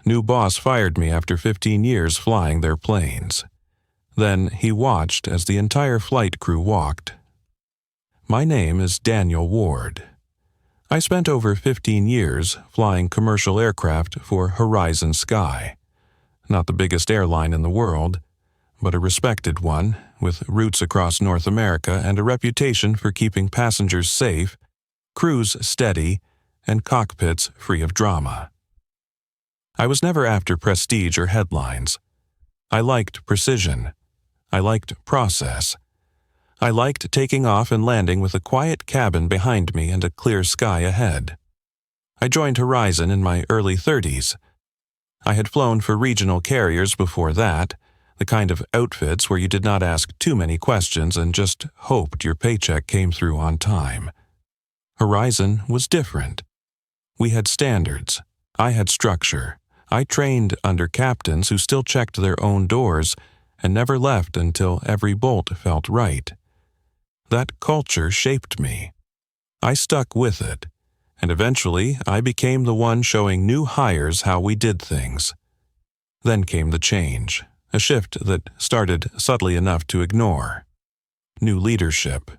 New boss fired me after 15 years flying their planes. Then he watched as the entire flight crew walked. My name is Daniel Ward. I spent over 15 years flying commercial aircraft for Horizon Sky. Not the biggest airline in the world, but a respected one, with routes across North America and a reputation for keeping passengers safe, crews steady, and cockpits free of drama. I was never after prestige or headlines. I liked precision. I liked process. I liked taking off and landing with a quiet cabin behind me and a clear sky ahead. I joined Horizon in my early 30s. I had flown for regional carriers before that, the kind of outfits where you did not ask too many questions and just hoped your paycheck came through on time. Horizon was different. We had standards. I had structure. I trained under captains who still checked their own doors and never left until every bolt felt right. That culture shaped me. I stuck with it, and eventually I became the one showing new hires how we did things. Then came the change, a shift that started subtly enough to ignore. New leadership.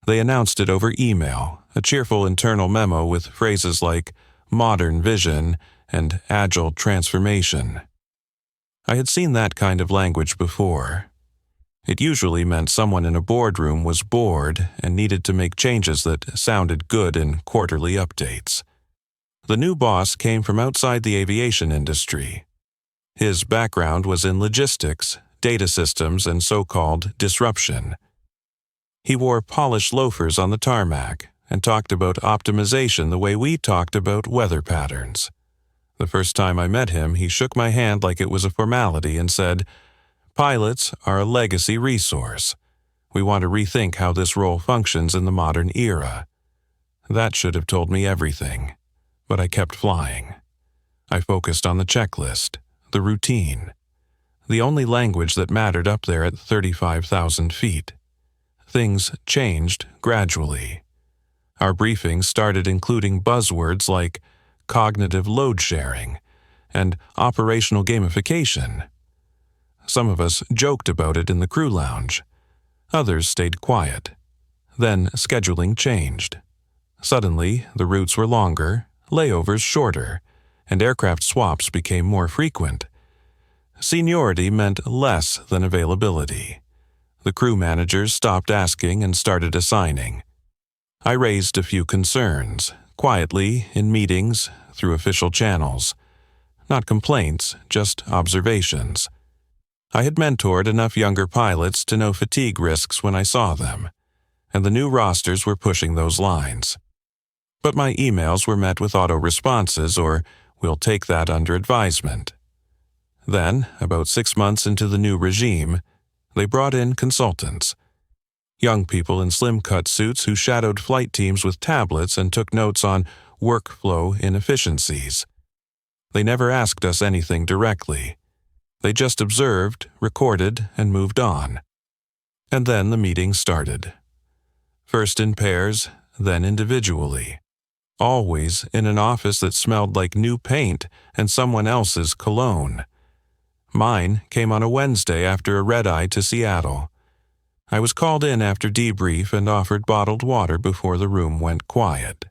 They announced it over email, a cheerful internal memo with phrases like modern vision and agile transformation. I had seen that kind of language before. It usually meant someone in a boardroom was bored and needed to make changes that sounded good in quarterly updates. The new boss came from outside the aviation industry. His background was in logistics, data systems, and so-called disruption. He wore polished loafers on the tarmac and talked about optimization the way we talked about weather patterns. The first time I met him, he shook my hand like it was a formality and said, "Pilots are a legacy resource. We want to rethink how this role functions in the modern era." That should have told me everything, but I kept flying. I focused on the checklist, the routine, the only language that mattered up there at 35,000 feet. Things changed gradually. Our briefings started including buzzwords like cognitive load sharing and operational gamification. Some of us joked about it in the crew lounge. Others stayed quiet. Then scheduling changed. Suddenly, the routes were longer, layovers shorter, and aircraft swaps became more frequent. Seniority meant less than availability. The crew managers stopped asking and started assigning. I raised a few concerns, quietly, in meetings, through official channels. Not complaints, just observations. I had mentored enough younger pilots to know fatigue risks when I saw them, and the new rosters were pushing those lines. But my emails were met with auto-responses or, "We'll take that under advisement." Then, about 6 months into the new regime, they brought in consultants. Young people in slim-cut suits who shadowed flight teams with tablets and took notes on workflow inefficiencies. They never asked us anything directly. They just observed, recorded, and moved on. And then the meeting started. First in pairs, then individually. Always in an office that smelled like new paint and someone else's cologne. Mine came on a Wednesday after a red-eye to Seattle. I was called in after debrief and offered bottled water before the room went quiet.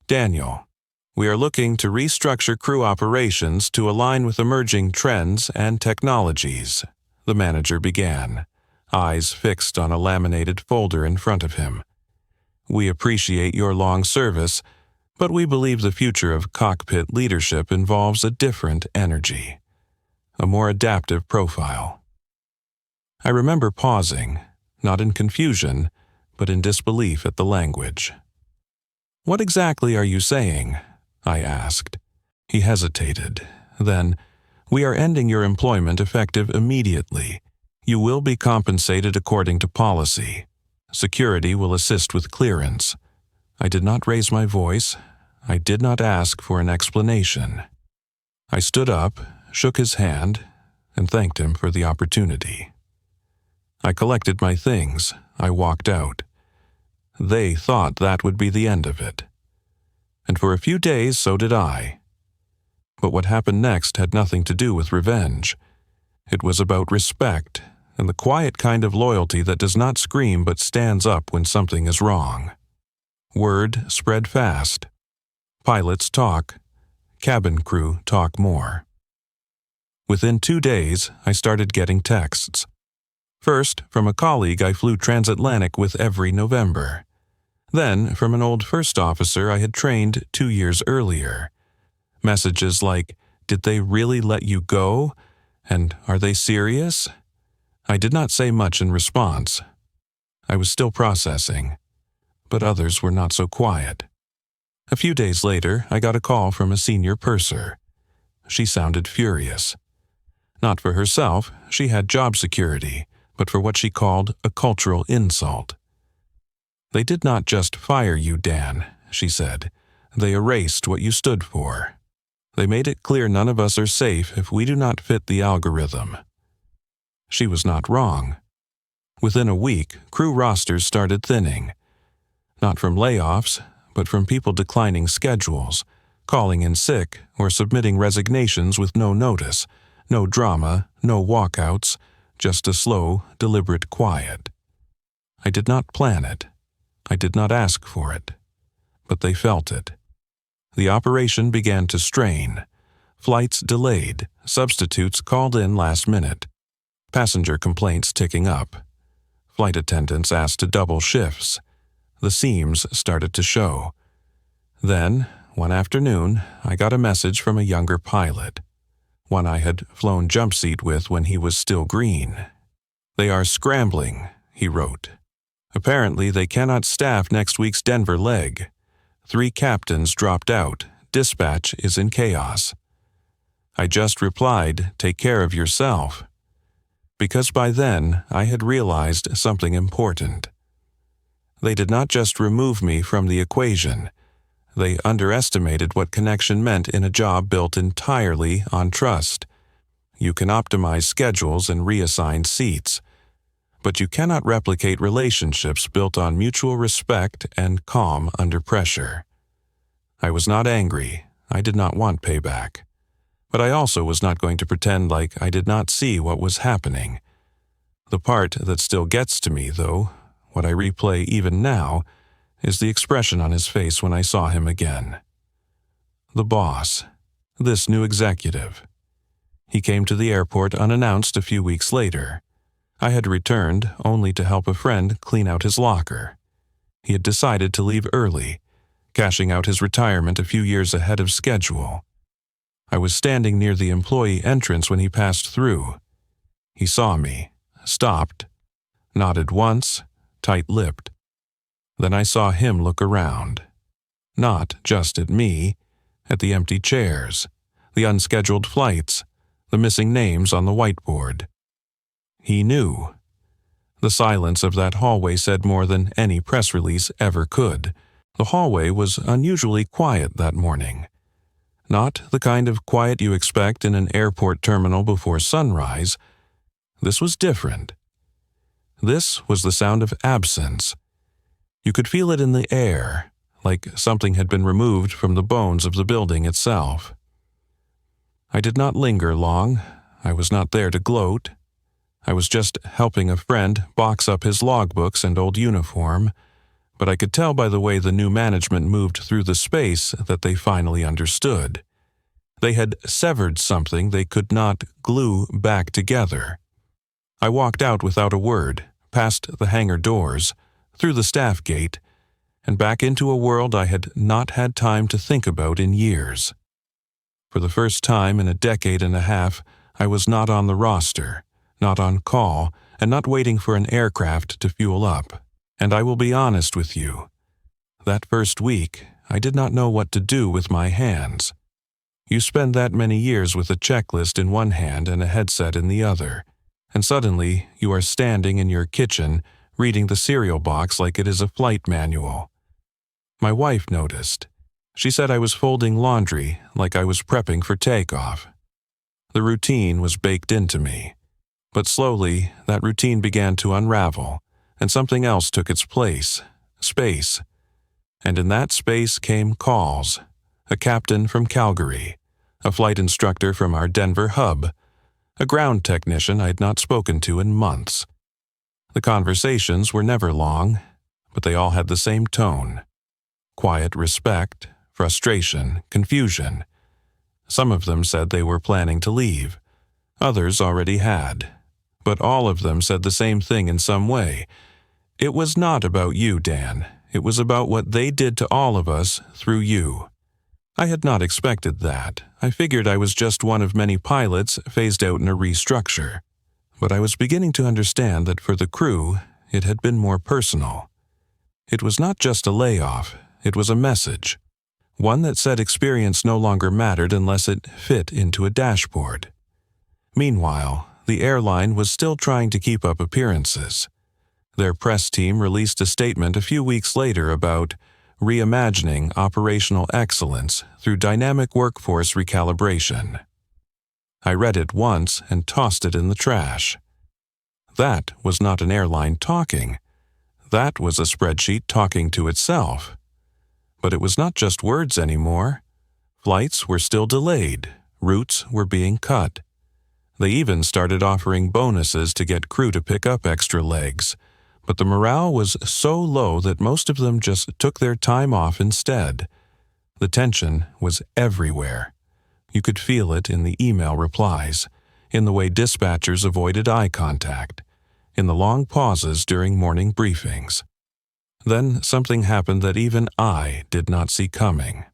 "Daniel, we are looking to restructure crew operations to align with emerging trends and technologies," the manager began, eyes fixed on a laminated folder in front of him. "We appreciate your long service, but we believe the future of cockpit leadership involves a different energy, a more adaptive profile." I remember pausing, not in confusion, but in disbelief at the language. "What exactly are you saying?" I asked. He hesitated. Then, "We are ending your employment effective immediately. You will be compensated according to policy. Security will assist with clearance." I did not raise my voice. I did not ask for an explanation. I stood up, shook his hand, and thanked him for the opportunity. I collected my things. I walked out. They thought that would be the end of it. And for a few days so did I. But what happened next had nothing to do with revenge. It was about respect, and the quiet kind of loyalty that does not scream but stands up when something is wrong. Word spread fast. Pilots talk. Cabin crew talk more. Within 2 days, I started getting texts. First, from a colleague I flew transatlantic with every November. Then, from an old first officer I had trained 2 years earlier. Messages like, "Did they really let you go?" and "Are they serious?" I did not say much in response. I was still processing, but others were not so quiet. A few days later, I got a call from a senior purser. She sounded furious. Not for herself, she had job security, but for what she called a cultural insult. "They did not just fire you, Dan," she said. "They erased what you stood for. They made it clear none of us are safe if we do not fit the algorithm." She was not wrong. Within a week, crew rosters started thinning. Not from layoffs, but from people declining schedules, calling in sick, or submitting resignations with no notice, no drama, no walkouts, just a slow, deliberate quiet. I did not plan it. I did not ask for it. But they felt it. The operation began to strain. Flights delayed, substitutes called in last minute. Passenger complaints ticking up. Flight attendants asked to double shifts. The seams started to show. Then, one afternoon, I got a message from a younger pilot, one I had flown jump seat with when he was still green. "They are scrambling," he wrote. "Apparently they cannot staff next week's Denver leg. 3 captains dropped out. Dispatch is in chaos." I just replied, "Take care of yourself," because by then I had realized something important. They did not just remove me from the equation. They underestimated what connection meant in a job built entirely on trust. You can optimize schedules and reassign seats, but you cannot replicate relationships built on mutual respect and calm under pressure. I was not angry. I did not want payback. But I also was not going to pretend like I did not see what was happening. The part that still gets to me, though, what I replay even now, is the expression on his face when I saw him again. The boss, this new executive. He came to the airport unannounced a few weeks later. I had returned only to help a friend clean out his locker. He had decided to leave early, cashing out his retirement a few years ahead of schedule. I was standing near the employee entrance when he passed through. He saw me, stopped, nodded once, tight-lipped. Then I saw him look around. Not just at me, at the empty chairs, the unscheduled flights, the missing names on the whiteboard. He knew. The silence of that hallway said more than any press release ever could. The hallway was unusually quiet that morning. Not the kind of quiet you expect in an airport terminal before sunrise. This was different. This was the sound of absence. You could feel it in the air, like something had been removed from the bones of the building itself. I did not linger long. I was not there to gloat. I was just helping a friend box up his logbooks and old uniform, but I could tell by the way the new management moved through the space that they finally understood. They had severed something they could not glue back together. I walked out without a word, past the hangar doors, through the staff gate, and back into a world I had not had time to think about in years. For the first time in a decade and a half, I was not on the roster, not on call, and not waiting for an aircraft to fuel up. And I will be honest with you. That first week, I did not know what to do with my hands. You spend that many years with a checklist in one hand and a headset in the other, and suddenly you are standing in your kitchen reading the cereal box like it is a flight manual. My wife noticed. She said I was folding laundry like I was prepping for takeoff. The routine was baked into me. But slowly, that routine began to unravel, and something else took its place, space. And in that space came calls. A captain from Calgary, a flight instructor from our Denver hub, a ground technician I'd not spoken to in months. The conversations were never long, but they all had the same tone. Quiet respect, frustration, confusion. Some of them said they were planning to leave. Others already had. But all of them said the same thing in some way. It was not about you, Dan. It was about what they did to all of us through you. I had not expected that. I figured I was just one of many pilots phased out in a restructure. But I was beginning to understand that for the crew, it had been more personal. It was not just a layoff, it was a message. One that said experience no longer mattered unless it fit into a dashboard. Meanwhile, the airline was still trying to keep up appearances. Their press team released a statement a few weeks later about reimagining operational excellence through dynamic workforce recalibration. I read it once and tossed it in the trash. That was not an airline talking. That was a spreadsheet talking to itself. But it was not just words anymore. Flights were still delayed. Routes were being cut. They even started offering bonuses to get crew to pick up extra legs, but the morale was so low that most of them just took their time off instead. The tension was everywhere. You could feel it in the email replies, in the way dispatchers avoided eye contact, in the long pauses during morning briefings. Then something happened that even I did not see coming.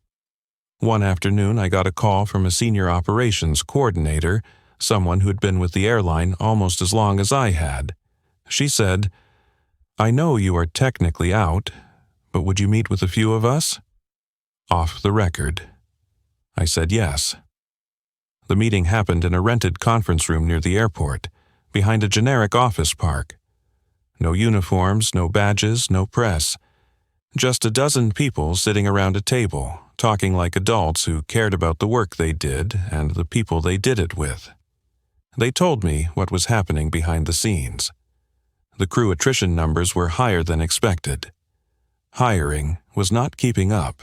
One afternoon, I got a call from a senior operations coordinator, someone who had been with the airline almost as long as I had. She said, "I know you are technically out, but would you meet with a few of us?" Off the record. I said yes. The meeting happened in a rented conference room near the airport, behind a generic office park. No uniforms, no badges, no press. Just a dozen people sitting around a table, talking like adults who cared about the work they did and the people they did it with. They told me what was happening behind the scenes. The crew attrition numbers were higher than expected. Hiring was not keeping up.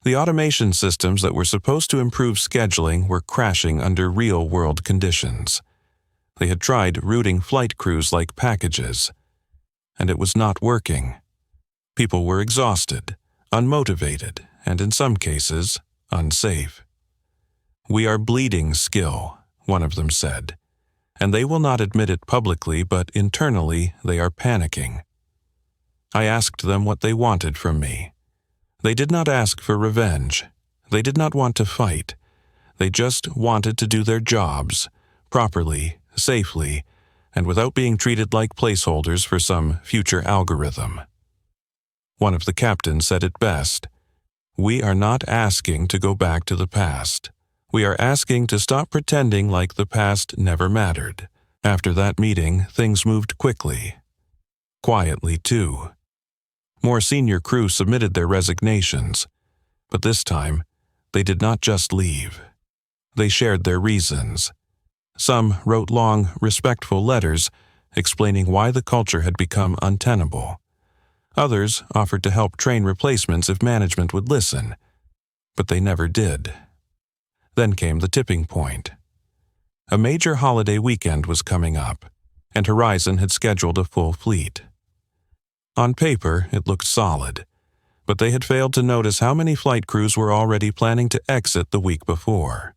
The automation systems that were supposed to improve scheduling were crashing under real-world conditions. They had tried routing flight crews like packages, and it was not working. People were exhausted, unmotivated, and in some cases, unsafe. "We are bleeding skill," one of them said, and they will not admit it publicly, but internally they are panicking. I asked them what they wanted from me. They did not ask for revenge. They did not want to fight. They just wanted to do their jobs, properly, safely, and without being treated like placeholders for some future algorithm. One of the captains said it best. "We are not asking to go back to the past. We are asking to stop pretending like the past never mattered." After that meeting, things moved quickly. Quietly, too. More senior crew submitted their resignations, but this time, they did not just leave. They shared their reasons. Some wrote long, respectful letters explaining why the culture had become untenable. Others offered to help train replacements if management would listen, but they never did. Then came the tipping point. A major holiday weekend was coming up, and Horizon had scheduled a full fleet. On paper, it looked solid, but they had failed to notice how many flight crews were already planning to exit the week before.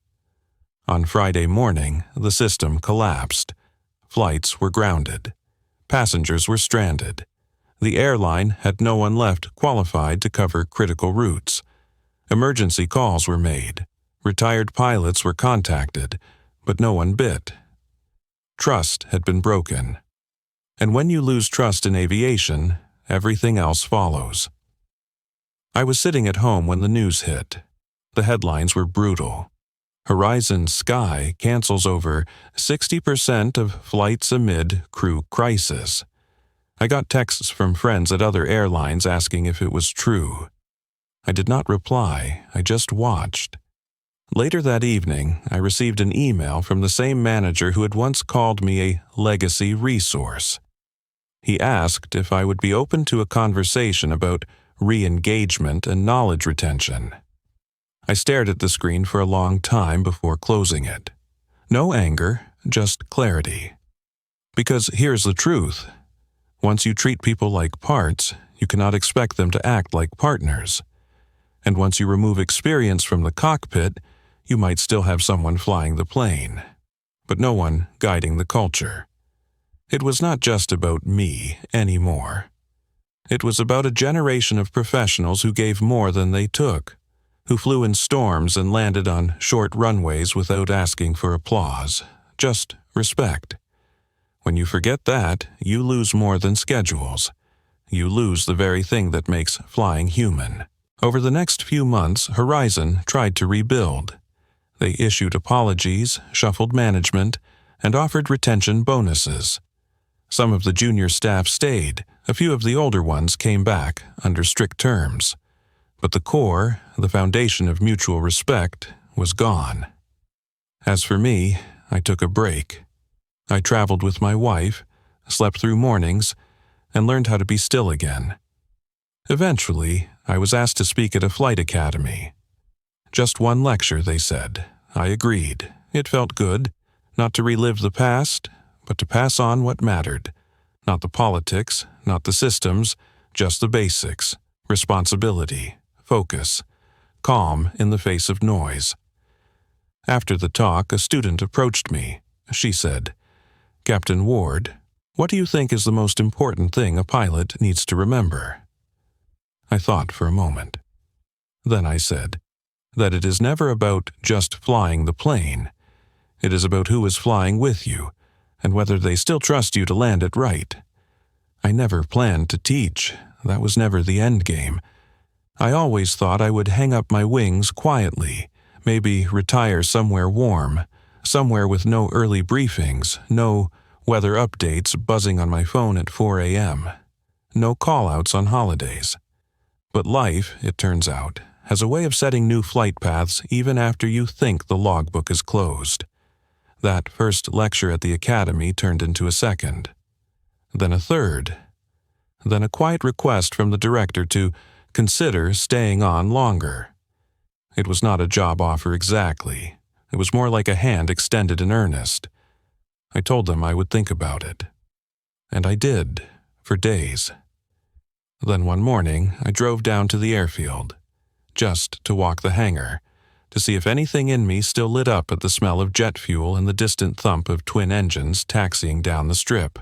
On Friday morning, the system collapsed. Flights were grounded. Passengers were stranded. The airline had no one left qualified to cover critical routes. Emergency calls were made. Retired pilots were contacted, but no one bit. Trust had been broken. And when you lose trust in aviation, everything else follows. I was sitting at home when the news hit. The headlines were brutal. Horizon Sky cancels over 60% of flights amid crew crisis. I got texts from friends at other airlines asking if it was true. I did not reply, I just watched. Later that evening, I received an email from the same manager who had once called me a legacy resource. He asked if I would be open to a conversation about re-engagement and knowledge retention. I stared at the screen for a long time before closing it. No anger, just clarity. Because here's the truth. Once you treat people like parts, you cannot expect them to act like partners. And once you remove experience from the cockpit, you might still have someone flying the plane, but no one guiding the culture. It was not just about me anymore. It was about a generation of professionals who gave more than they took, who flew in storms and landed on short runways without asking for applause, just respect. When you forget that, you lose more than schedules. You lose the very thing that makes flying human. Over the next few months, Horizon tried to rebuild. They issued apologies, shuffled management, and offered retention bonuses. Some of the junior staff stayed. A few of the older ones came back under strict terms. But the core, the foundation of mutual respect, was gone. As for me, I took a break. I traveled with my wife, slept through mornings, and learned how to be still again. Eventually, I was asked to speak at a flight academy. Just one lecture, they said. I agreed. It felt good, not to relive the past, but to pass on what mattered. Not the politics, not the systems, just the basics: responsibility, focus, calm in the face of noise. After the talk, a student approached me. She said, "Captain Ward, what do you think is the most important thing a pilot needs to remember?" I thought for a moment. Then I said, that it is never about just flying the plane. It is about who is flying with you, and whether they still trust you to land it right. I never planned to teach. That was never the end game. I always thought I would hang up my wings quietly, maybe retire somewhere warm, somewhere with no early briefings, no weather updates buzzing on my phone at 4 a.m., no call-outs on holidays. But life, it turns out, has a way of setting new flight paths even after you think the logbook is closed. That first lecture at the academy turned into a second, then a third, then a quiet request from the director to consider staying on longer. It was not a job offer exactly. It was more like a hand extended in earnest. I told them I would think about it. And I did, for days. Then one morning, I drove down to the airfield, just to walk the hangar, to see if anything in me still lit up at the smell of jet fuel and the distant thump of twin engines taxiing down the strip.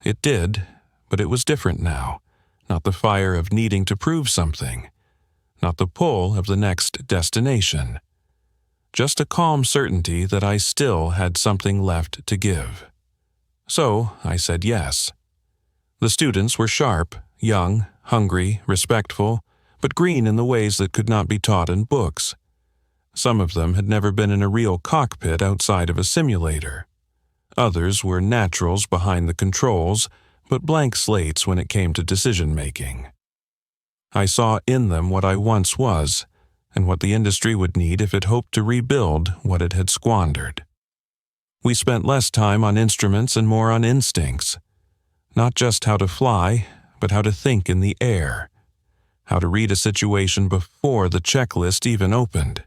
It did, but it was different now, not the fire of needing to prove something, not the pull of the next destination, just a calm certainty that I still had something left to give. So I said yes. The students were sharp, young, hungry, respectful, but green in the ways that could not be taught in books. Some of them had never been in a real cockpit outside of a simulator. Others were naturals behind the controls, but blank slates when it came to decision-making. I saw in them what I once was, and what the industry would need if it hoped to rebuild what it had squandered. We spent less time on instruments and more on instincts. Not just how to fly, but how to think in the air. How to read a situation before the checklist even opened.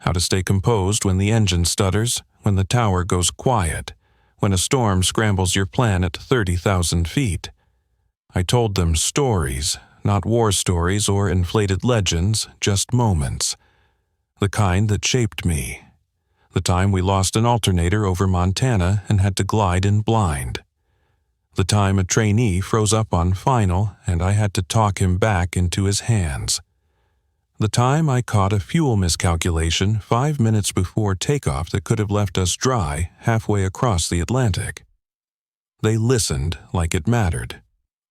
How to stay composed when the engine stutters, when the tower goes quiet, when a storm scrambles your plan at 30,000 feet. I told them stories, not war stories or inflated legends, just moments. The kind that shaped me. The time we lost an alternator over Montana and had to glide in blind. The time a trainee froze up on final and I had to talk him back into his hands. The time I caught a fuel miscalculation 5 minutes before takeoff that could have left us dry halfway across the Atlantic. They listened like it mattered.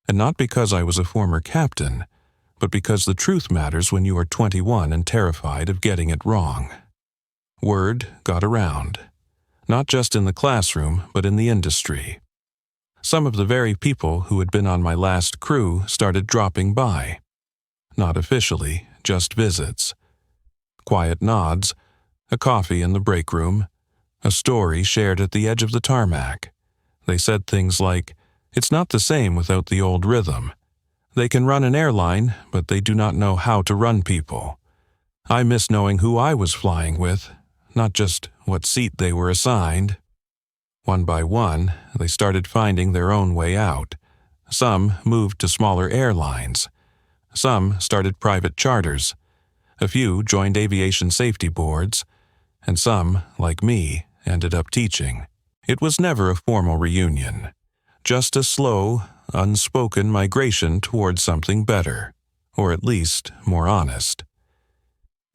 And not because I was a former captain, but because the truth matters when you are 21 and terrified of getting it wrong. Word got around, not just in the classroom, but in the industry. Some of the very people who had been on my last crew started dropping by. Not officially, just visits. Quiet nods, a coffee in the break room, a story shared at the edge of the tarmac. They said things like, "It's not the same without the old rhythm. They can run an airline, but they do not know how to run people. I miss knowing who I was flying with, not just what seat they were assigned. One by one, they started finding their own way out. Some moved to smaller airlines. Some started private charters. A few joined aviation safety boards. And some, like me, ended up teaching. It was never a formal reunion, just a slow, unspoken migration towards something better, or at least more honest.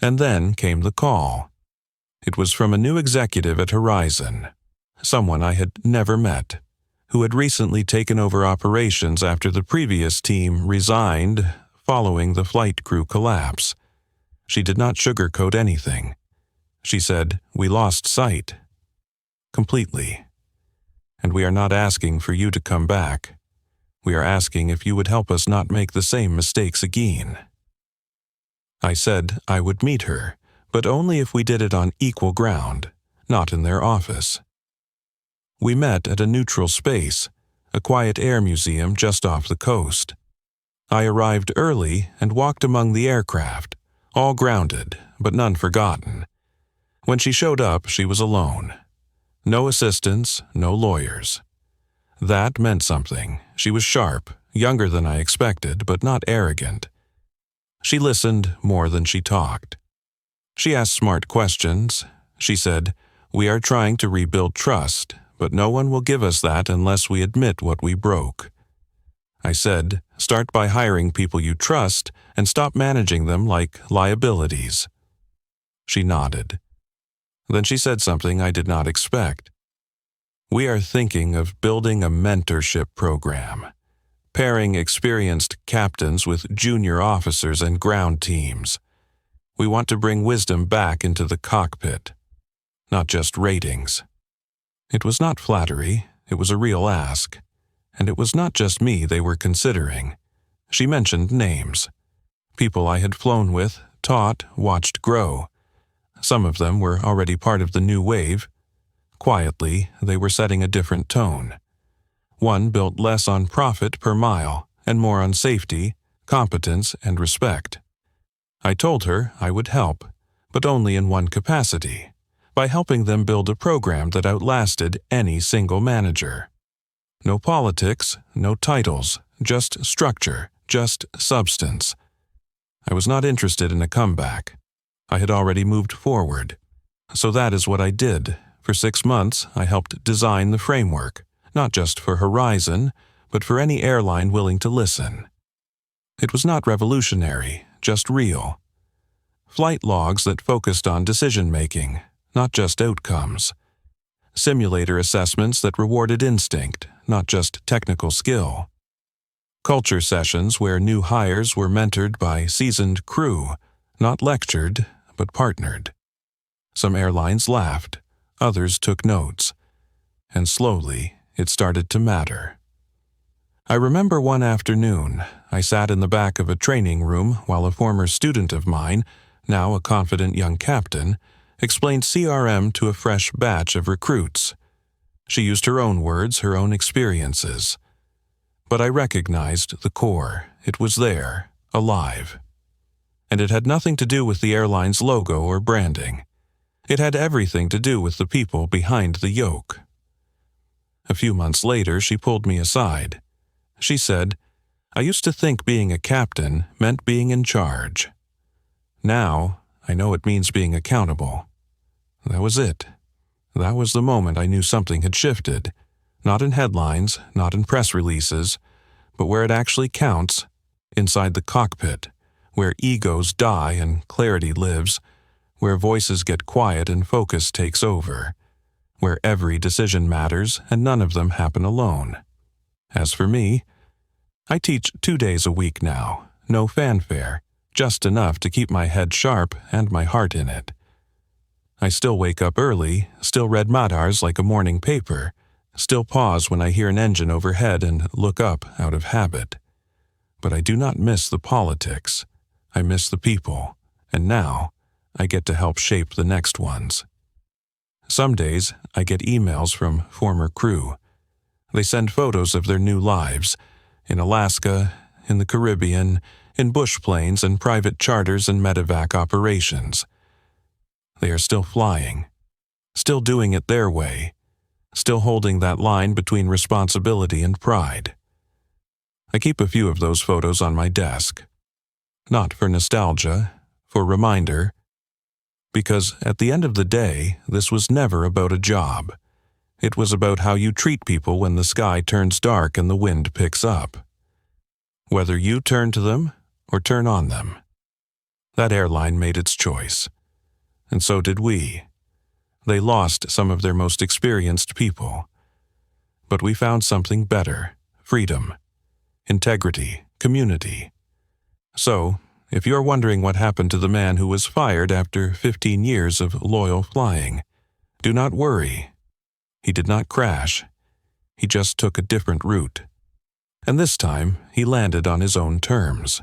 And then came the call. It was from a new executive at Horizon, someone I had never met, who had recently taken over operations after the previous team resigned following the flight crew collapse. She did not sugarcoat anything. She said, "We lost sight. Completely. And we are not asking for you to come back. We are asking if you would help us not make the same mistakes again." I said I would meet her, but only if we did it on equal ground, not in their office. We met at a neutral space, a quiet air museum just off the coast. I arrived early and walked among the aircraft, all grounded, but none forgotten. When she showed up, she was alone. No assistants, no lawyers. That meant something. She was sharp, younger than I expected, but not arrogant. She listened more than she talked. She asked smart questions. She said, "We are trying to rebuild trust, but no one will give us that unless we admit what we broke." I said, "Start by hiring people you trust and stop managing them like liabilities." She nodded. Then she said something I did not expect. "We are thinking of building a mentorship program, pairing experienced captains with junior officers and ground teams. We want to bring wisdom back into the cockpit, not just ratings." It was not flattery, it was a real ask. And it was not just me they were considering. She mentioned names. People I had flown with, taught, watched grow. Some of them were already part of the new wave. Quietly, they were setting a different tone. One built less on profit per mile and more on safety, competence, and respect. I told her I would help, but only in one capacity, by helping them build a program that outlasted any single manager. No politics, no titles, just structure, just substance. I was not interested in a comeback. I had already moved forward. So that is what I did. For 6 months, I helped design the framework, not just for Horizon, but for any airline willing to listen. It was not revolutionary, just real. Flight logs that focused on decision-making, not just outcomes. Simulator assessments that rewarded instinct, not just technical skill. Culture sessions where new hires were mentored by seasoned crew, not lectured, but partnered. Some airlines laughed, others took notes, and slowly it started to matter. I remember one afternoon, I sat in the back of a training room while a former student of mine, now a confident young captain, explained CRM to a fresh batch of recruits. She used her own words, her own experiences. But I recognized the core. It was there, alive. And it had nothing to do with the airline's logo or branding. It had everything to do with the people behind the yoke. A few months later, she pulled me aside. She said, "I used to think being a captain meant being in charge. Now, I know it means being accountable." That was it. That was the moment I knew something had shifted. Not in headlines, not in press releases, but where it actually counts, inside the cockpit, where egos die and clarity lives, where voices get quiet and focus takes over, where every decision matters and none of them happen alone. As for me, I teach 2 days a week now, no fanfare, just enough to keep my head sharp and my heart in it. I still wake up early, still read Madars like a morning paper, still pause when I hear an engine overhead and look up out of habit. But I do not miss the politics. I miss the people, and now I get to help shape the next ones. Some days I get emails from former crew. They send photos of their new lives, in Alaska, in the Caribbean, in bush planes and private charters and medevac operations. They are still flying, still doing it their way, still holding that line between responsibility and pride. I keep a few of those photos on my desk. Not for nostalgia, for reminder, because at the end of the day, this was never about a job. It was about how you treat people when the sky turns dark and the wind picks up. Whether you turn to them or turn on them. That airline made its choice. And so did we. They lost some of their most experienced people. But we found something better: freedom, integrity, community. So, if you're wondering what happened to the man who was fired after 15 years of loyal flying, do not worry. He did not crash. He just took a different route. And this time, he landed on his own terms.